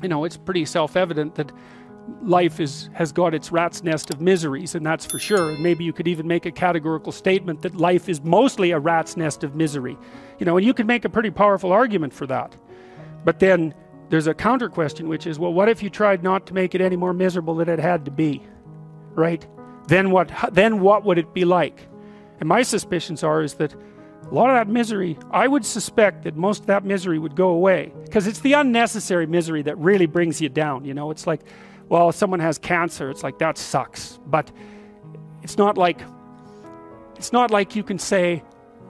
you know, it's pretty self-evident that life has got its rat's nest of miseries, and that's for sure. And maybe you could even make a categorical statement that life is mostly a rat's nest of misery, you know, and you could make a pretty powerful argument for that. But then there's a counter question, which is, well, what if you tried not to make it any more miserable than it had to be, right? Then what would it be like? And my suspicions are is that a lot of that misery, I would suspect that most of that misery would go away, because it's the unnecessary misery that really brings you down. You know, it's like, well, if someone has cancer, it's like, that sucks. But it's not like you can say,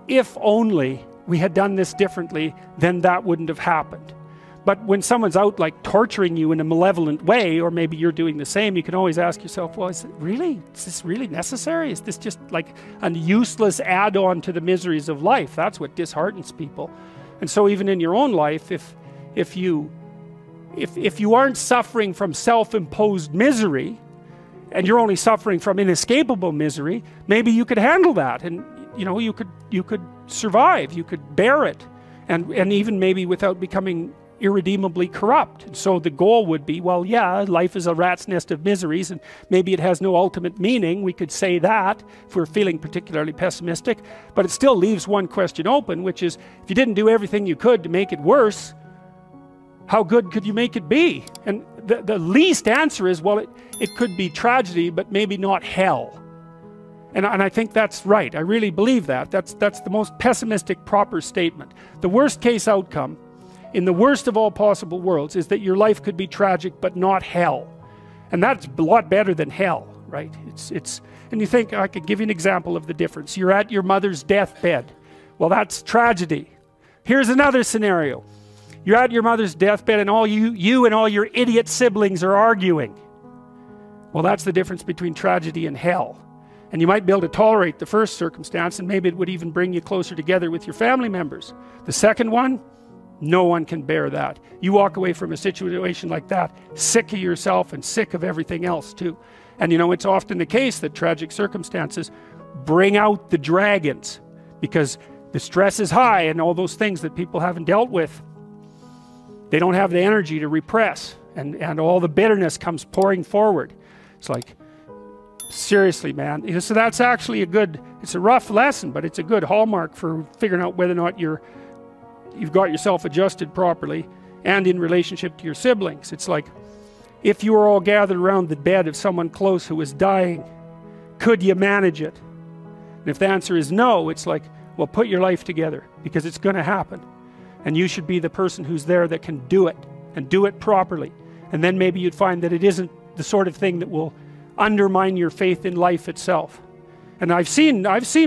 if only we had done this differently, then that wouldn't have happened. But when someone's out like torturing you in a malevolent way, or maybe you're doing the same, you can always ask yourself, well, is this really necessary? Is this just like a useless add-on to the miseries of life? That's what disheartens people. And so even in your own life, if you aren't suffering from self-imposed misery, and you're only suffering from inescapable misery, maybe you could handle that, and you know, you could survive, you could bear it, and even maybe without becoming irredeemably corrupt. And so the goal would be, well, yeah, life is a rat's nest of miseries, and maybe it has no ultimate meaning. We could say that if we're feeling particularly pessimistic, but it still leaves one question open, which is, if you didn't do everything you could to make it worse, how good could you make it be? And the least answer is, well, it could be tragedy, but maybe not hell. And I think that's right. I really believe that. That's the most pessimistic, proper statement. The worst case outcome, in the worst of all possible worlds, is that your life could be tragic, but not hell. And that's a lot better than hell, right? And you think, I could give you an example of the difference. You're at your mother's deathbed. Well, that's tragedy. Here's another scenario. You're at your mother's deathbed, and all you and all your idiot siblings are arguing. Well, that's the difference between tragedy and hell. And you might be able to tolerate the first circumstance, and maybe it would even bring you closer together with your family members. The second one, no one can bear that. You walk away from a situation like that sick of yourself and sick of everything else too. And you know, it's often the case that tragic circumstances bring out the dragons, because the stress is high, and all those things that people haven't dealt with, they don't have the energy to repress, and all the bitterness comes pouring forward. It's like, seriously, man. So that's actually it's a rough lesson, but it's a good hallmark for figuring out whether or not you've got yourself adjusted properly, and in relationship to your siblings. It's like, if you were all gathered around the bed of someone close who was dying, could you manage it? And if the answer is no, it's like, well, put your life together, because it's going to happen. And you should be the person who's there that can do it, and do it properly. And then maybe you'd find that it isn't the sort of thing that will undermine your faith in life itself. And I've seen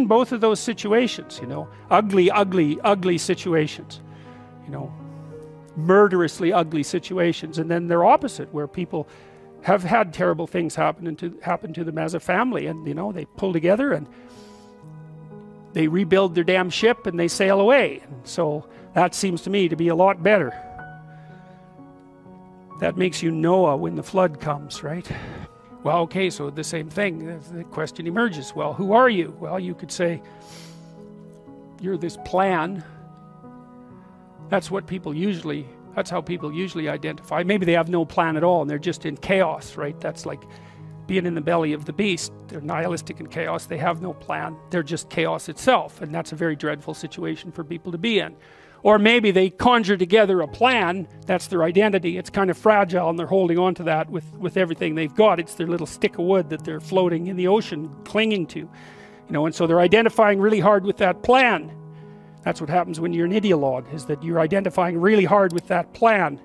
both of those situations, you know, ugly situations, you know, murderously ugly situations. And then they're opposite, where people have had terrible things happen to them as a family, and you know, they pull together and they rebuild their damn ship and they sail away. And so that seems to me to be a lot better. That makes you Noah when the flood comes, right? Well, okay, so the same thing, the question emerges. Well, who are you? Well, you could say, you're this plan. That's how people usually identify. Maybe they have no plan at all, and they're just in chaos, right? That's like being in the belly of the beast. They're nihilistic in chaos. They have no plan. They're just chaos itself, and that's a very dreadful situation for people to be in. Or maybe they conjure together a plan. That's their identity. It's kind of fragile, and they're holding on to that with everything they've got. It's their little stick of wood that they're floating in the ocean, clinging to. You know, and so they're identifying really hard with that plan. That's what happens when you're an ideologue, is that you're identifying really hard with that plan.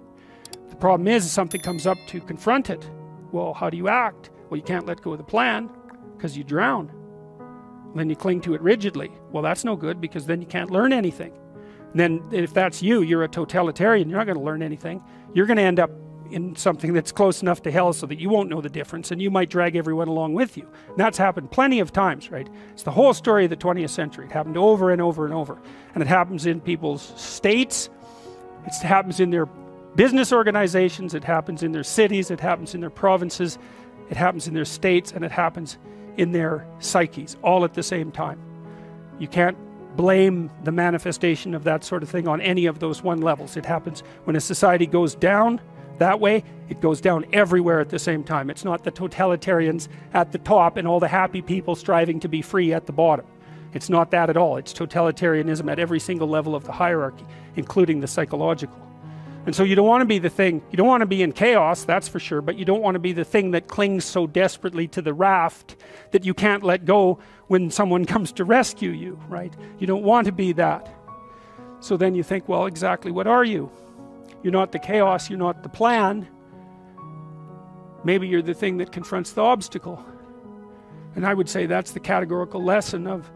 The problem is, something comes up to confront it. Well, how do you act? Well, you can't let go of the plan, because you drown. Then you cling to it rigidly. Well, that's no good, because then you can't learn anything. And then if that's you, you're a totalitarian, you're not going to learn anything. You're going to end up in something that's close enough to hell so that you won't know the difference, and you might drag everyone along with you. And that's happened plenty of times, right? It's the whole story of the 20th century. It happened over and over and over. And it happens in people's states. It happens in their business organizations. It happens in their cities. It happens in their provinces. It happens in their states. And it happens in their psyches, all at the same time. You can't blame the manifestation of that sort of thing on any of those one levels. It happens when a society goes down, that way, it goes down everywhere at the same time. It's not the totalitarians at the top and all the happy people striving to be free at the bottom. It's not that at all. It's totalitarianism at every single level of the hierarchy, including the psychological. And so you don't want to be the thing, you don't want to be in chaos, that's for sure, but you don't want to be the thing that clings so desperately to the raft that you can't let go when someone comes to rescue you, right? You don't want to be that. So then you think, well, exactly what are you? You're not the chaos, you're not the plan. Maybe you're the thing that confronts the obstacle. And I would say that's the categorical lesson of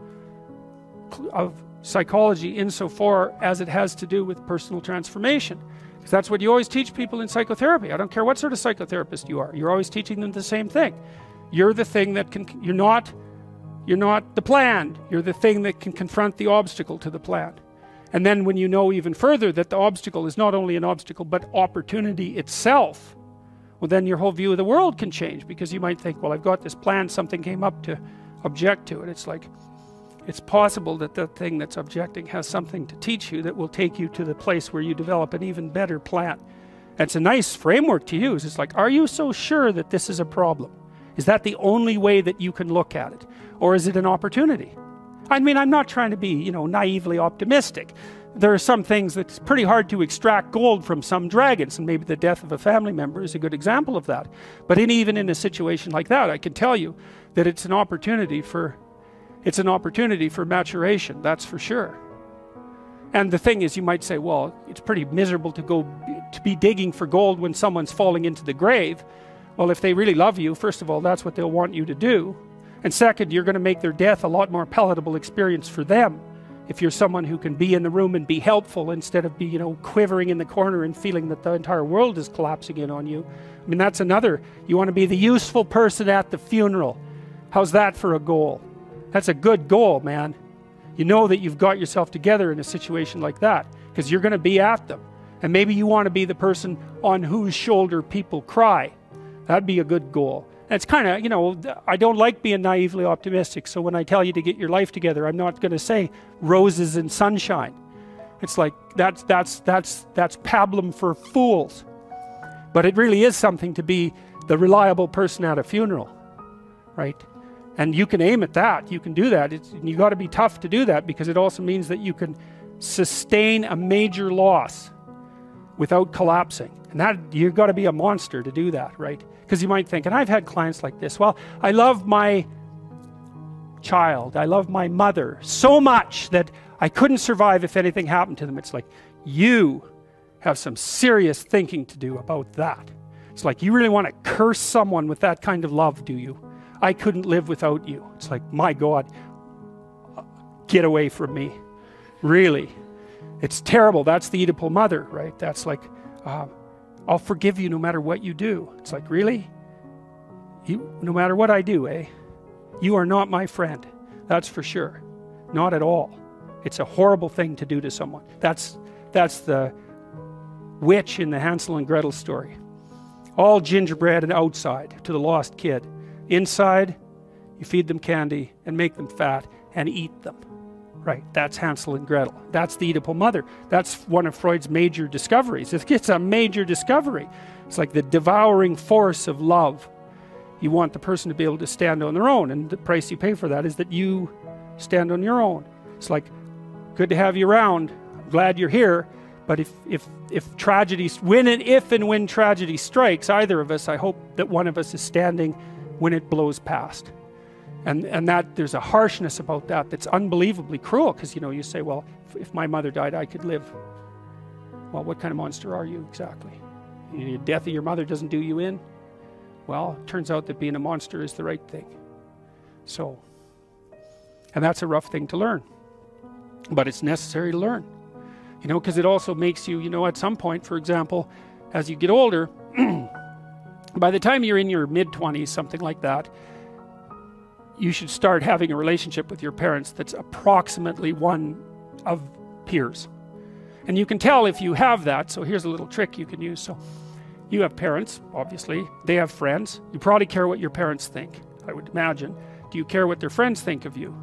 psychology insofar as it has to do with personal transformation. Because that's what you always teach people in psychotherapy. I don't care what sort of psychotherapist you are. You're always teaching them the same thing. You're the thing that can, you're not the plan. You're the thing that can confront the obstacle to the plan. And then when you know even further that the obstacle is not only an obstacle but opportunity itself, well then your whole view of the world can change, because you might think, well, I've got this plan, something came up to object to it. It's like, it's possible that the thing that's objecting has something to teach you that will take you to the place where you develop an even better plan. It's a nice framework to use. It's like, are you so sure that this is a problem? Is that the only way that you can look at it? Or is it an opportunity? I mean, I'm not trying to be, you know, naively optimistic. There are some things that's pretty hard to extract gold from some dragons, and maybe the death of a family member is a good example of that. But even in a situation like that, I can tell you that it's an opportunity for maturation, that's for sure. And the thing is, you might say, well, it's pretty miserable to be digging for gold when someone's falling into the grave. Well, if they really love you, first of all, that's what they'll want you to do. And second, you're going to make their death a lot more palatable experience for them if you're someone who can be in the room and be helpful instead of be, you know, quivering in the corner and feeling that the entire world is collapsing in on you. I mean, that's another. You want to be the useful person at the funeral. How's that for a goal? That's a good goal, man. You know that you've got yourself together in a situation like that because you're going to be at them. And maybe you want to be the person on whose shoulder people cry. That'd be a good goal. And it's kind of, you know, I don't like being naively optimistic, so when I tell you to get your life together, I'm not going to say roses and sunshine. It's like, that's pablum for fools. But it really is something to be the reliable person at a funeral, right? And you can aim at that, you can do that. You got to be tough to do that, because it also means that you can sustain a major loss without collapsing. And that, you've got to be a monster to do that, right? Because you might think, and I've had clients like this, well, I love my child, I love my mother so much that I couldn't survive if anything happened to them. It's like, you have some serious thinking to do about that. It's like, you really want to curse someone with that kind of love, do you? I couldn't live without you. It's like, my God, get away from me. Really. It's terrible. That's the Oedipal mother, right? That's like, I'll forgive you no matter what you do. It's like, really? No matter what I do, eh? You are not my friend. That's for sure. Not at all. It's a horrible thing to do to someone. That's the witch in the Hansel and Gretel story. All gingerbread and outside to the lost kid. Inside, you feed them candy and make them fat and eat them. Right, that's Hansel and Gretel. That's the Oedipal mother. That's one of Freud's major discoveries. It's a major discovery. It's like the devouring force of love. You want the person to be able to stand on their own, and the price you pay for that is that you stand on your own. It's like, good to have you around. I'm glad you're here. But if tragedy, if and when tragedy strikes either of us, I hope that one of us is standing when it blows past. And that there's a harshness about that that's unbelievably cruel, because, you know, you say, well, if my mother died, I could live. Well, what kind of monster are you exactly? The death of your mother doesn't do you in? Well, it turns out that being a monster is the right thing. So, and that's a rough thing to learn. But it's necessary to learn. You know, because it also makes you, you know, at some point, for example, as you get older, by the time you're in your mid-20s, something like that, you should start having a relationship with your parents that's approximately one of peers. And you can tell if you have that. So here's a little trick you can use. So you have parents, obviously. They have friends. You probably care what your parents think, I would imagine. Do you care what their friends think of you?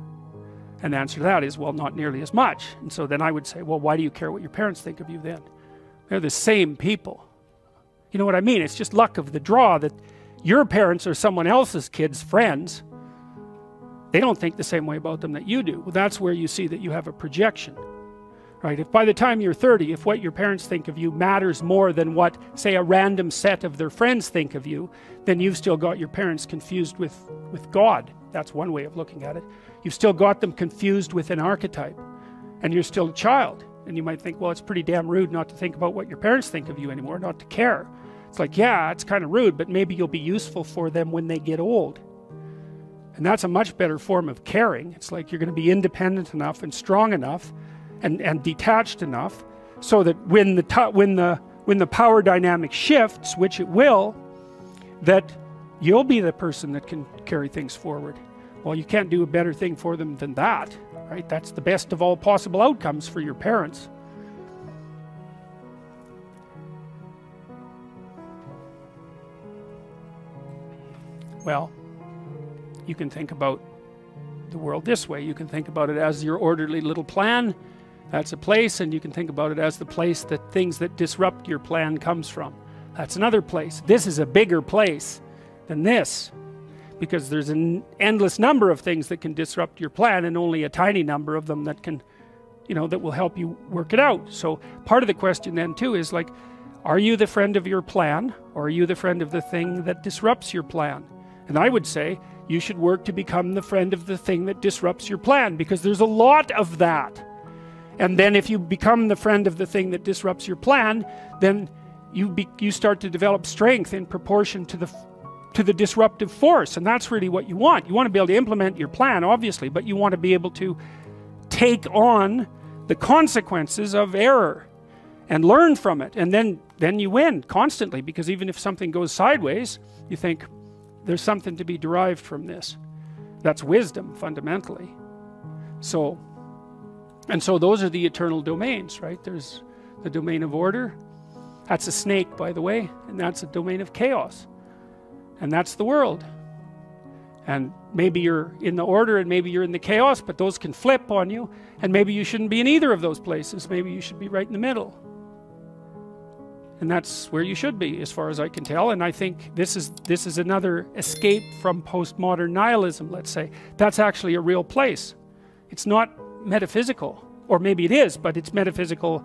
And the answer to that is, well, not nearly as much. And so then I would say, well, why do you care what your parents think of you then? They're the same people. You know what I mean? It's just luck of the draw that your parents are someone else's kids' friends. They don't think the same way about them that you do. Well, that's where you see that you have a projection. Right? If by the time you're 30, if what your parents think of you matters more than what, say, a random set of their friends think of you, then you've still got your parents confused with God. That's one way of looking at it. You've still got them confused with an archetype. And you're still a child. And you might think, well, it's pretty damn rude not to think about what your parents think of you anymore, not to care. It's like, yeah, it's kind of rude, but maybe you'll be useful for them when they get old. And that's a much better form of caring. It's like you're going to be independent enough and strong enough and detached enough so that when the power dynamic shifts, which it will, that you'll be the person that can carry things forward. Well, you can't do a better thing for them than that, right? That's the best of all possible outcomes for your parents. Well, you can think about the world this way. You can think about it as your orderly little plan. That's a place, and you can think about it as the place that things that disrupt your plan comes from. That's another place. This is a bigger place than this, because there's an endless number of things that can disrupt your plan, and only a tiny number of them that can, you know, that will help you work it out. So part of the question then too is like, are you the friend of your plan, or are you the friend of the thing that disrupts your plan? And I would say you should work to become the friend of the thing that disrupts your plan, because there's a lot of that. And then if you become the friend of the thing that disrupts your plan, then you start to develop strength in proportion to the disruptive force. And that's really what you want. You want to be able to implement your plan, obviously, but you want to be able to take on the consequences of error and learn from it. And then you win constantly, because even if something goes sideways, you think there's something to be derived from this. That's wisdom, fundamentally. So those are the eternal domains, right? There's the domain of order. That's a snake, by the way, and that's a domain of chaos. And that's the world. And maybe you're in the order and maybe you're in the chaos, but those can flip on you. And maybe you shouldn't be in either of those places. Maybe you should be right in the middle. And that's where you should be, as far as I can tell. And I think this is another escape from postmodern nihilism, let's say. That's actually a real place. It's not metaphysical, or maybe it is, but it's metaphysical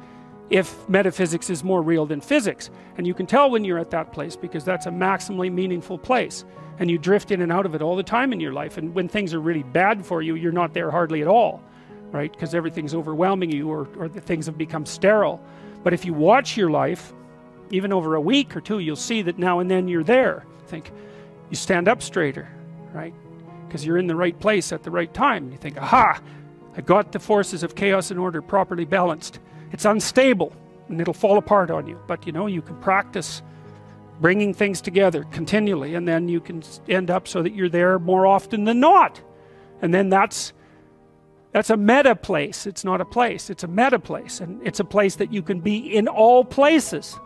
if metaphysics is more real than physics. And you can tell when you're at that place, because that's a maximally meaningful place, and you drift in and out of it all the time in your life. And when things are really bad for you, you're not there hardly at all, right? Because everything's overwhelming you, or the things have become sterile. But if you watch your life, even over a week or two, you'll see that now and then you're there. Think, you stand up straighter, right? Because you're in the right place at the right time. You think, aha, I got the forces of chaos and order properly balanced. It's unstable and it'll fall apart on you, but you know, you can practice bringing things together continually, and then you can end up so that you're there more often than not. And then that's a meta place. It's not a place, it's a meta place, and it's a place that you can be in all places,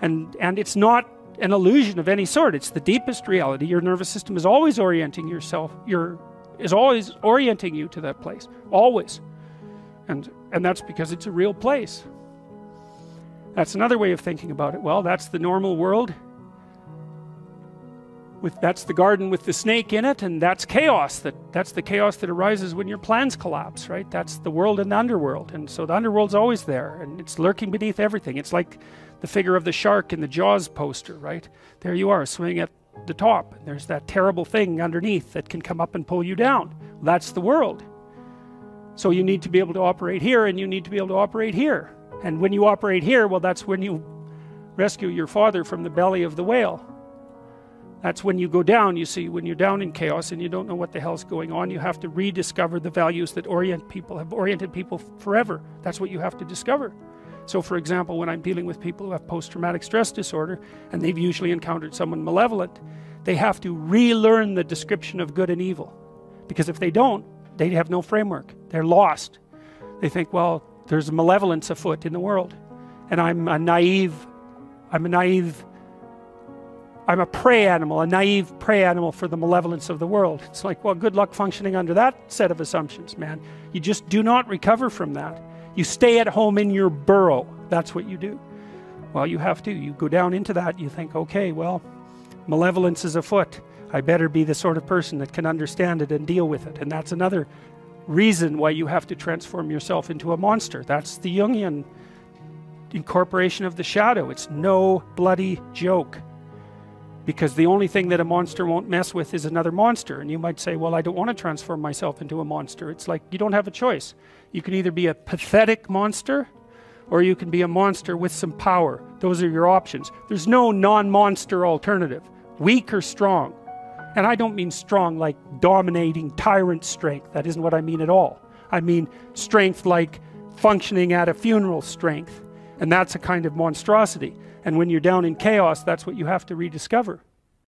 and it's not an illusion of any sort. It's the deepest reality. Your nervous system is always orienting yourself, is always orienting you to that place, always. And that's because it's a real place. That's another way of thinking about it. Well, that's the normal world. That's the garden with the snake in it, and that's chaos. That's the chaos that arises when your plans collapse, right? That's the world and the underworld. And so the underworld's always there, and it's lurking beneath everything. It's like the figure of the shark in the Jaws poster, right? There you are, swimming at the top. And there's that terrible thing underneath that can come up and pull you down. That's the world. So you need to be able to operate here, and you need to be able to operate here. And when you operate here, well, that's when you rescue your father from the belly of the whale. That's when you go down, you see, when you're down in chaos and you don't know what the hell's going on, you have to rediscover the values that orient people, have oriented people forever. That's what you have to discover. So for example, when I'm dealing with people who have post-traumatic stress disorder, and they've usually encountered someone malevolent, they have to relearn the description of good and evil. Because if they don't, they have no framework. They're lost. They think, well, there's a malevolence afoot in the world, and I'm a prey animal, a naive prey animal for the malevolence of the world. It's like, well, good luck functioning under that set of assumptions, man. You just do not recover from that. You stay at home in your burrow. That's what you do. Well, you have to. You go down into that, you think, okay, well, malevolence is afoot. I better be the sort of person that can understand it and deal with it. And that's another reason why you have to transform yourself into a monster. That's the Jungian incorporation of the shadow. It's no bloody joke. Because the only thing that a monster won't mess with is another monster. And you might say, well, I don't want to transform myself into a monster. It's like, you don't have a choice. You can either be a pathetic monster, or you can be a monster with some power. Those are your options. There's no non-monster alternative. Weak or strong. And I don't mean strong like dominating tyrant strength. That isn't what I mean at all. I mean strength like functioning at a funeral strength. And that's a kind of monstrosity. And when you're down in chaos, that's what you have to rediscover.